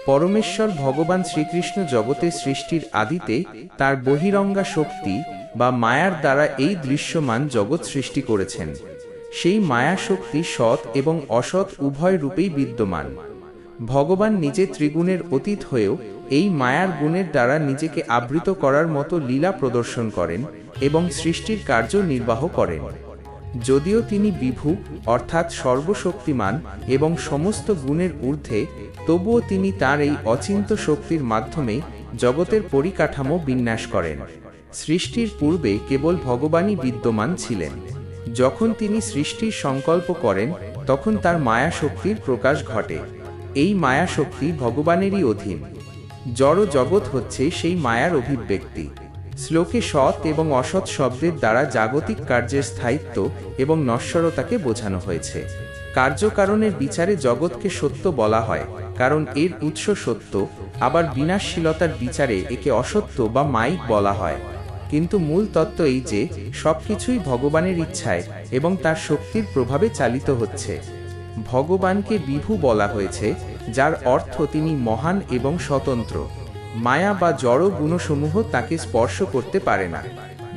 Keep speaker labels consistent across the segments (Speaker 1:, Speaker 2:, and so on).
Speaker 1: পরমেশ্বর ভগবান শ্রীকৃষ্ণ জগতের সৃষ্টির আদিতে তার বহিরঙ্গা শক্তি বা মায়ার দ্বারা এই দৃশ্যমান জগৎ সৃষ্টি করেছেন। সেই মায়া শক্তি সৎ এবং অসৎ উভয় রূপেই বিদ্যমান। ভগবান নিজে ত্রিগুণের অতীত হয়েও এই মায়ার গুণের দ্বারা নিজেকে আবৃত করার মতো লীলা প্রদর্শন করেন এবং সৃষ্টির কার্য নির্বাহ করেন। যদিও তিনি বিভু অর্থাৎ সর্বশক্তিমান এবং সমস্ত গুণের ঊর্ধ্বে, তবুও তিনি তার এই অচিন্ত্য শক্তির মাধ্যমে জগতের পরিকাঠামো বিন্যাস করেন। সৃষ্টির পূর্বে কেবল ভগবানই বিদ্যমান ছিলেন। যখন তিনি সৃষ্টির সংকল্প করেন তখন তার মায়া শক্তির প্রকাশ ঘটে। এই মায়া শক্তি ভগবানেরই অধীন। জড় জগৎ হচ্ছে সেই মায়ার অভিব্যক্তি। শ্লোকে সৎ এবং অসৎ শব্দের দ্বারা জাগতিক কার্যের স্থায়িত্ব এবং নশ্বরতাকে বোঝানো হয়েছে। কার্যকারণের বিচারে জগৎকে সত্য বলা হয়, কারণ এর উৎস সত্য। আবার বিনাশশীলতার বিচারে একে অসত্য বা মায়িক বলা হয়। কিন্তু মূল তত্ত্ব এই যে সবকিছুই ভগবানের ইচ্ছায় এবং তার শক্তির প্রভাবে চালিত হচ্ছে। ভগবানকে বিভু বলা হয়েছে, যার অর্থ তিনি মহান এবং স্বতন্ত্র। মায়া বা জড় গুণসমূহ তাকে স্পর্শ করতে পারে না।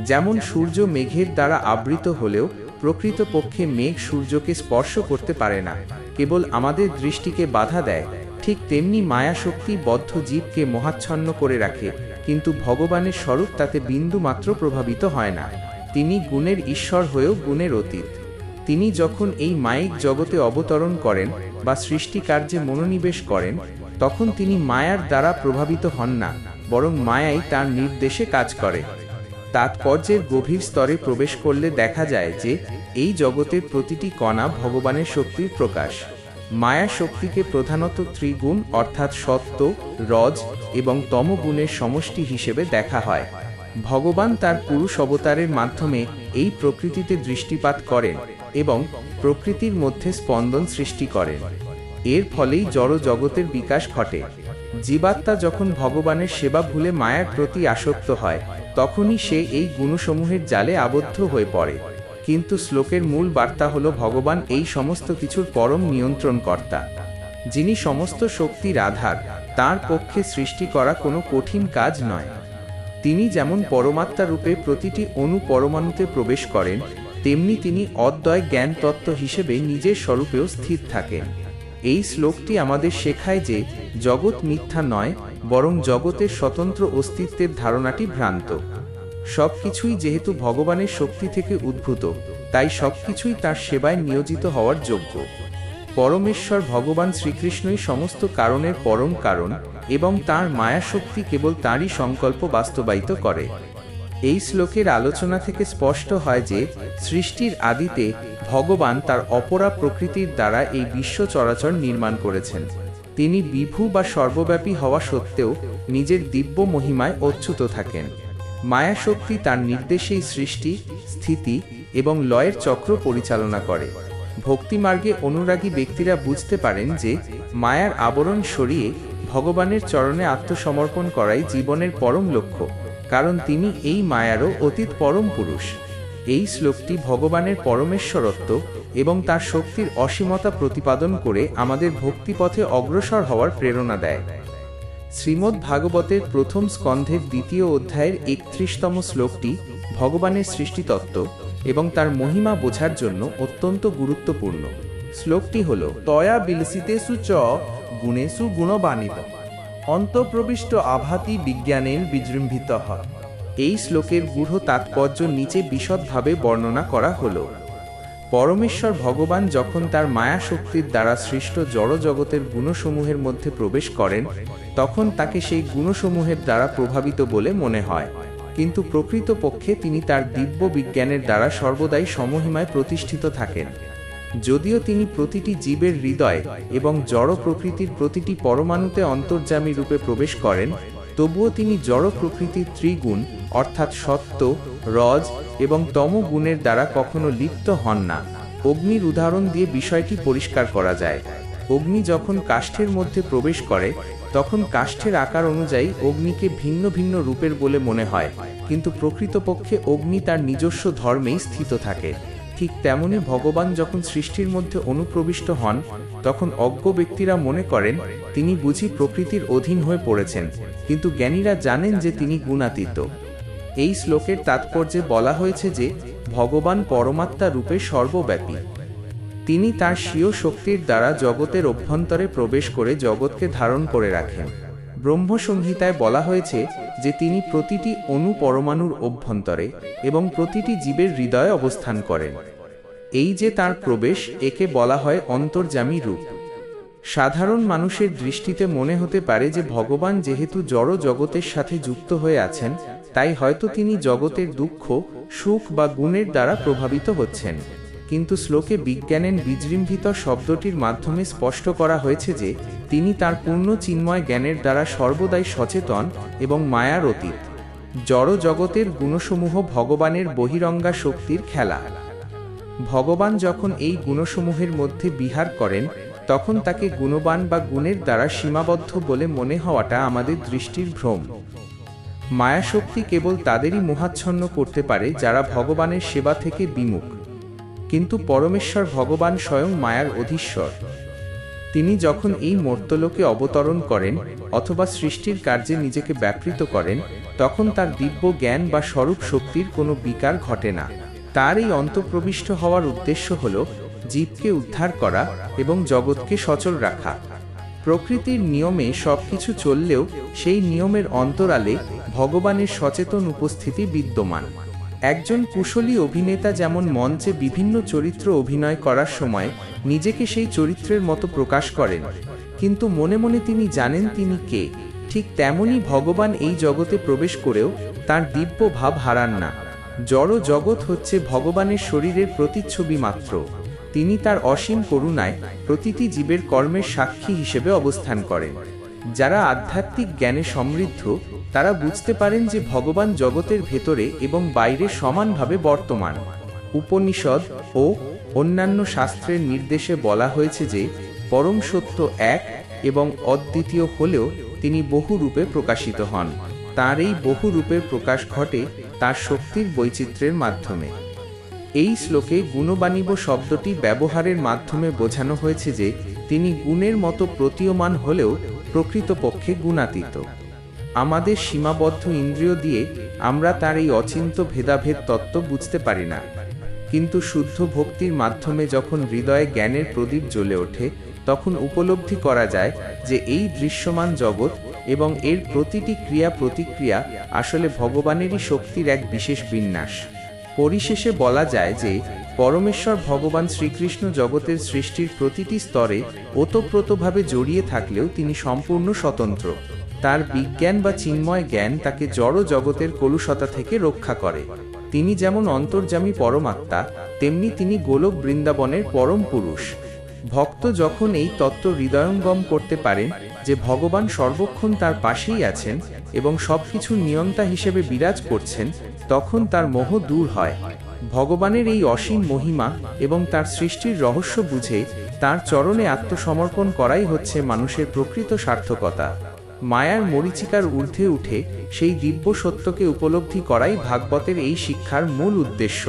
Speaker 1: যেমন সূর্য মেঘের দ্বারা আবৃত হলেও প্রকৃতপক্ষে মেঘ সূর্যকে স্পর্শ করতে পারে না, কেবল আমাদের দৃষ্টিকে বাধা দেয়। ঠিক তেমনি মায়া শক্তি বদ্ধ জীবকে মোহাচ্ছন্ন করে রাখে, কিন্তু ভগবানের স্বরূপ তাতে বিন্দু মাত্র প্রভাবিত হয় না। তিনি গুণের ঈশ্বর হয়েও গুণের অতীত। তিনি যখন এই মায়িক জগতে অবতরণ করেন বা সৃষ্টি কার্যে মনোনিবেশ করেন, তখন তিনি মায়ার দ্বারা প্রভাবিত হন না, বরং মায়াই তার নির্দেশে কাজ করে। তাৎপর্যের গভীর স্তরে প্রবেশ করলে দেখা যায় যে এই জগতের প্রতিটি কণা ভগবানের শক্তির প্রকাশ। মায়া শক্তিকে প্রধানত ত্রিগুণ অর্থাৎ সত্ত্ব, রজ এবং তম গুণের সমষ্টি হিসেবে দেখা হয়। ভগবান তার পুরুষ অবতারের মাধ্যমে এই প্রকৃতিতে দৃষ্টিপাত করেন এবং প্রকৃতির মধ্যে স্পন্দন সৃষ্টি করেন। এর ফলেই জড় জগতের বিকাশ ঘটে। জীবাত্মা যখন ভগবানের সেবা ভুলে মায়ার প্রতি আসক্ত হয়, তখনই সে এই গুণসমূহের জালে আবদ্ধ হয়ে পড়ে। কিন্তু শ্লোকের মূল বার্তা হল ভগবান এই সমস্ত কিছুর পরম নিয়ন্ত্রণকর্তা। যিনি সমস্ত শক্তির আধার, তার পক্ষে সৃষ্টি করা কোনো কঠিন কাজ নয়। তিনি যেমন পরমাত্মা রূপে প্রতিটি অণু পরমাণুতে প্রবেশ করেন, তেমনি তিনি অদ্বয় জ্ঞান তত্ত্ব হিসেবে নিজের স্বরূপেও স্থির থাকেন। এই শ্লোকটি আমাদের শেখায় যে জগৎ মিথ্যা নয়, বরং জগতের স্বতন্ত্র অস্তিত্বের ধারণাটি ভ্রান্ত। সবকিছুই যেহেতু ভগবানের শক্তি থেকে উদ্ভূত, তাই সবকিছুই তার সেবায় নিয়োজিত হওয়ার যোগ্য। পরমেশ্বর ভগবান শ্রীকৃষ্ণই সমস্ত কারণের পরম কারণ এবং তাঁর মায়া শক্তি কেবল তাঁরই সংকল্প বাস্তবায়িত করে। এই শ্লোকের আলোচনা থেকে স্পষ্ট হয় যে সৃষ্টির আদিতে ভগবান তার অপরা প্রকৃতির দ্বারা এই বিশ্ব চরাচর নির্মাণ করেছেন। তিনি বিভু বা সর্বব্যাপী হওয়া সত্ত্বেও নিজের দিব্য মহিমায় অচ্যুত থাকেন। মায়া শক্তি তার নির্দেশেই সৃষ্টি, স্থিতি এবং লয়ের চক্র পরিচালনা করে। ভক্তিমার্গে অনুরাগী ব্যক্তিরা বুঝতে পারেন যে মায়ার আবরণ সরিয়ে ভগবানের চরণে আত্মসমর্পণ করাই জীবনের পরম লক্ষ্য, কারণ তিনি এই মায়ারও অতীত পরম পুরুষ। এই শ্লোকটি ভগবানের পরমেশ্বরত্ব এবং তার শক্তির অসীমতা প্রতিপাদন করে আমাদের ভক্তিপথে অগ্রসর হওয়ার প্রেরণা দেয়। শ্রীমদ্ ভাগবতের প্রথম স্কন্ধের 2য় অধ্যায়ের 31তম শ্লোকটি ভগবানের সৃষ্টিতত্ত্ব এবং তার মহিমা বোঝার জন্য অত্যন্ত গুরুত্বপূর্ণ। শ্লোকটি হল তয়া বিলসিতেষু চ গুণেষু গুণবানিব অন্তঃপ্রবিষ্ট আভাতি বিজ্ঞানের বিজৃম্ভিত হয়। এই শ্লোকের গূঢ় তাৎপর্য নিচে বিশদভাবে বর্ণনা করা হল। পরমেশ্বর ভগবান যখন তার মায়া শক্তির দ্বারা সৃষ্ট জড় জগতের গুণসমূহের মধ্যে প্রবেশ করেন, তখন তাকে সেই গুণসমূহের দ্বারা প্রভাবিত বলে মনে হয়, কিন্তু প্রকৃতপক্ষে তিনি তার দিব্য বিজ্ঞানের দ্বারা সর্বদাই সমহিমায় প্রতিষ্ঠিত থাকেন। যদিও তিনি প্রতিটি জীবের হৃদয় এবং জড় প্রকৃতির প্রতিটি পরমাণুতে অন্তর্যামী রূপে প্রবেশ করেন, তবুও তিনি জড় প্রকৃতির ত্রিগুণ অর্থাৎ সত্ত্ব, রজ এবং তম গুণের দ্বারা কখনো লিপ্ত হন না। অগ্নির উদাহরণ দিয়ে বিষয়টি পরিষ্কার করা যায়। অগ্নি যখন কাষ্ঠের মধ্যে প্রবেশ করে, তখন কাষ্ঠের আকার অনুযায়ী অগ্নিকে ভিন্ন ভিন্ন রূপের বলে মনে হয়, কিন্তু প্রকৃতপক্ষে অগ্নি তার নিজস্ব ধর্মেই স্থিত থাকে। ঠিক তেমনি ভগবান যখন সৃষ্টির মধ্যে অনুপ্রবিষ্ট হন, তখন অজ্ঞ ব্যক্তিরা মনে করেন তিনি বুঝি প্রকৃতির অধীন হয়ে পড়েছেন, কিন্তু জ্ঞানীরা জানেন যে তিনি গুণাতীত। এই শ্লোকের তাৎপর্যে বলা হয়েছে যে ভগবান পরমাত্মা রূপে সর্বব্যাপী। তিনি তার স্বীয় শক্তির দ্বারা জগতের অভ্যন্তরে প্রবেশ করে জগৎকে ধারণ করে রাখেন। ব্রহ্মসংহিতায় বলা হয়েছে যে তিনি প্রতিটি অণু পরমাণুর অভ্যন্তরে এবং প্রতিটি জীবের হৃদয়ে অবস্থান করেন। এই যে তার প্রবেশ, একে বলা হয় অন্তর্যামী রূপ। সাধারণ মানুষের দৃষ্টিতে মনে হতে পারে যে ভগবান যেহেতু জড় জগতের সাথে যুক্ত হয়ে আছেন, তাই হয়তো তিনি জগতের দুঃখ, সুখ বা গুণের দ্বারা প্রভাবিত হচ্ছেন। কিন্তু শ্লোকে বিজ্ঞানের বিজৃম্ভিত শব্দটির মাধ্যমে স্পষ্ট করা হয়েছে যে তিনি তার পূর্ণ চিন্ময় জ্ঞানের দ্বারা সর্বদাই সচেতন এবং মায়ার অতীত। জড় জগতের গুণসমূহ ভগবানের বহিরঙ্গা শক্তির খেলা। ভগবান যখন এই গুণসমূহের মধ্যে বিহার করেন, তখন তাকে গুণবান বা গুণের দ্বারা সীমাবদ্ধ বলে মনে হওয়াটা আমাদের দৃষ্টির ভ্রম। মায়াশক্তি কেবল তাদেরই মোহাচ্ছন্ন করতে পারে যারা ভগবানের সেবা থেকে বিমুখ। কিন্তু পরমেশ্বর ভগবান স্বয়ং মায়ার অধীশ্বর। তিনি যখন এই মর্ত্যলোকে অবতরণ করেন অথবা সৃষ্টির কার্যে নিজেকে ব্যাপৃত করেন, তখন তার দিব্য জ্ঞান বা স্বরূপ শক্তির কোনো বিকার ঘটে না। তার এই অন্তঃপ্রবিষ্ট হওয়ার উদ্দেশ্য হল জীবকে উদ্ধার করা এবং জগৎকে সচল রাখা। প্রকৃতির নিয়মে সবকিছু চললেও সেই নিয়মের অন্তরালে ভগবানের সচেতন উপস্থিতি বিদ্যমান। একজন কুশলী অভিনেতা যেমন মঞ্চে বিভিন্ন চরিত্র অভিনয় করার সময় নিজেকে সেই চরিত্রের মতো প্রকাশ করেন, কিন্তু মনে মনে তিনি জানেন তিনি কে। ঠিক তেমনি ভগবান এই জগতে প্রবেশ করেও তার দিব্য ভাব হারান না। জড় জগৎ হচ্ছে ভগবানের শরীরের প্রতিচ্ছবি মাত্র। তিনি তার অসীম করুণায় প্রতিটি জীবের কর্মের সাক্ষী হিসেবে অবস্থান করেন। যারা আধ্যাত্মিক জ্ঞানে সমৃদ্ধ তারা বুঝতে পারেন যে ভগবান জগতের ভেতরে এবং বাইরে সমানভাবে বর্তমান। উপনিষদ ও অন্যান্য শাস্ত্রের নির্দেশে বলা হয়েছে যে পরম সত্য এক এবং অদ্বিতীয় হলেও তিনি বহু রূপে প্রকাশিত হন। তার এই বহু রূপের প্রকাশ ঘটে তার শক্তির বৈচিত্র্যের মাধ্যমে। এই শ্লোকে গুণবাণীব শব্দটি ব্যবহারের মাধ্যমে বোঝানো হয়েছে যে তিনি গুণের মতো প্রতীয়মান হলেও প্রকৃতপক্ষে গুণাতীত। আমাদের সীমাবদ্ধ ইন্দ্রিয় দিয়ে আমরা তার এই অচিন্ত ভেদাভেদ তত্ত্ব বুঝতে পারি না, কিন্তু শুদ্ধ ভক্তির মাধ্যমে যখন হৃদয়ে জ্ঞানের প্রদীপ জ্বলে ওঠে, তখন উপলব্ধি করা যায় যে এই দৃশ্যমান জগৎ এবং এর প্রতিটি ক্রিয়া প্রতিক্রিয়া আসলে ভগবানেরই শক্তির এক বিশেষ বিন্যাস। পরিশেষে বলা যায় যে পরমেশ্বর ভগবান শ্রীকৃষ্ণ জগতের সৃষ্টির প্রতিটি স্তরে ওতপ্রোতভাবে জড়িয়ে থাকলেও তিনি সম্পূর্ণ স্বতন্ত্র। তার বিজ্ঞান বা চিন্ময় জ্ঞান তাকে জড় জগতের কলুষতা থেকে রক্ষা করে। তিনি যেমন অন্তর্যামী পরমাত্মা, তেমনি তিনি গোলক বৃন্দাবনের পরম পুরুষ। ভক্ত যখন এই তত্ত্ব হৃদয়ঙ্গম করতে পারেন যে ভগবান সর্বক্ষণ তার পাশেই আছেন এবং সবকিছুর নিয়ন্তা হিসেবে বিরাজ করছেন, তখন তার মোহ দূর হয়। ভগবানের এই অসীম মহিমা এবং তার সৃষ্টির রহস্য বুঝে তার চরণে আত্মসমর্পণ করাই হচ্ছে মানুষের প্রকৃত সার্থকতা। মায়ার মরীচিকার ঊর্ধ্বে উঠে সেই দিব্য সত্যকে উপলব্ধি করাই ভাগবতের এই শিক্ষার মূল উদ্দেশ্য।